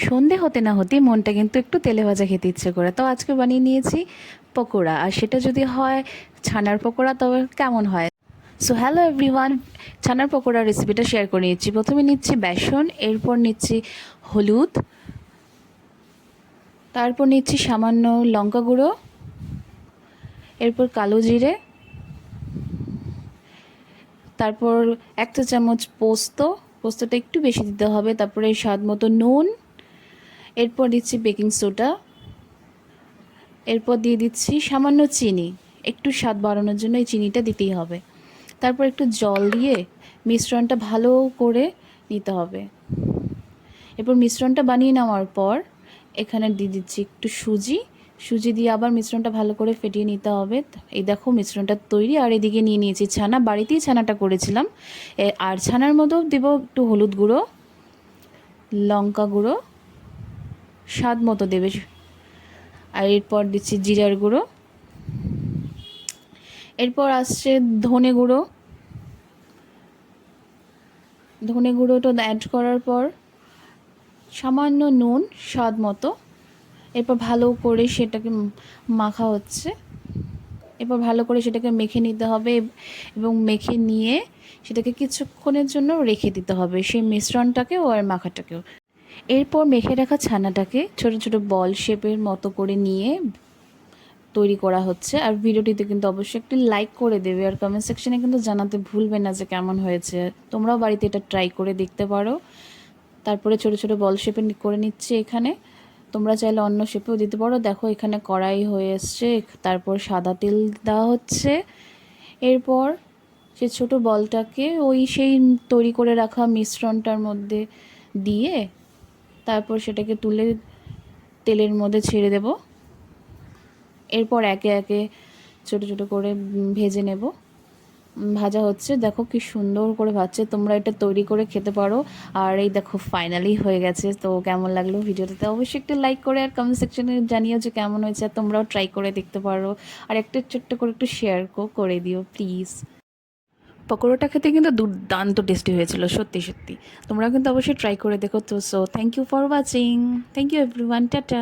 সন্ধে হতে না হতেই মনটা কিন্তু একটু তেলে ভাজা খেতে ইচ্ছে করে, তো আজকে বানিয়ে নিয়েছি পকোড়া। আর সেটা যদি হয় ছানার পকোড়া তবে কেমন হয়। সো হ্যালো এভরিওয়ান, ছানার পকোড়ার রেসিপিটা শেয়ার করে নিচ্ছি। প্রথমে নিচ্ছি বেসন, এরপর নিচ্ছি হলুদ, তারপর নিচ্ছি সামান্য লঙ্কা গুঁড়ো, এরপর কালো জিরে, তারপর 1 চা চামচ পোস্তটা একটু বেশি দিতে হবে, তারপরে স্বাদ মতো নুন, এরপর দিচ্ছি বেকিং সোডা, এরপর দিয়ে দিচ্ছি সামান্য চিনি, একটু স্বাদ বাড়ানোর জন্য এই চিনিটা দিতেই হবে। তারপর একটু জল দিয়ে মিশ্রণটা ভালো করে নিতে হবে। এরপর মিশ্রণটা বানিয়ে নেওয়ার পর এখানে দিয়ে দিচ্ছি একটু সুজি দিয়ে আবার মিশ্রণটা ভালো করে ফেটিয়ে নিতে হবে। এই দেখো মিশ্রণটা তৈরি। আর এদিকে নিয়ে নিয়েছি ছানা, বাড়িতেই ছানাটা করেছিলাম। আর ছানার মধ্যেও দেবো একটু হলুদ গুঁড়ো, লঙ্কা গুঁড়ো স্বাদ মতো দেবে, আর এরপর দিচ্ছি জিরার গুঁড়ো, এরপর আসছে ধনে গুঁড়োটা অ্যাড করার পর সামান্য নুন স্বাদ মতো। এরপর ভালো করে সেটাকে মাখা হচ্ছে। এরপর ভালো করে সেটাকে মেখে নিতে হবে এবং মেখে নিয়ে সেটাকে কিছুক্ষণের জন্য রেখে দিতে হবে, সেই মিশ্রণটাকেও আর মাখাটাকেও। এরপর মেখে রাখা ছানাটাকে ছোট ছোট বল শেপের মতো করে নিয়ে তৈরি করা হচ্ছে। আর ভিডিওটিতে কিন্তু অবশ্যই একটি লাইক করে দেবে, আর কমেন্ট সেকশনে কিন্তু জানাতে ভুলবে না যে কেমন হয়েছে। তোমরাও বাড়িতে এটা ট্রাই করে দেখতে পারো। তারপরে ছোট ছোট বল শেপে করে নিচ্ছি এখানে। তোমরা চাইলে অন্য শেপেও দিতে পারো। দেখো এখানে কড়াই হয়ে এসছে, তারপর সাদা তেল দেওয়া হচ্ছে। এরপর সে ছোট বলটাকে সেই তৈরি করে রাখা মিশ্রণটার মধ্যে দিয়ে তারপর সেটাকে তুলে তেলের মধ্যে ছেড়ে দেব। এরপর একে একে ছোট ছোট করে ভেজে নেব। ভাজা হচ্ছে, দেখো কি সুন্দর করে ভাজছে। তোমরা এটা তৈরি করে খেতে পারো। আর এই দেখো ফাইনালি হয়ে গেছে। তো কেমন লাগলো ভিডিওটাতে অবশ্যই একটু লাইক করে আর কমেন্ট সেকশনে জানিও যে কেমন হয়েছে। আর তোমরাও ট্রাই করে দেখতে পারো। আর একটা ছোট্ট করে একটু শেয়ার করে দিও প্লিজ। পকোড়াটা খেতে কিন্তু দুর্দান্ত টেস্টি হয়েছিল, সত্যি সত্যি। তোমরা কিন্তু অবশ্যই ট্রাই করে দেখো। তো so thank you for watching. Thank you everyone, tata.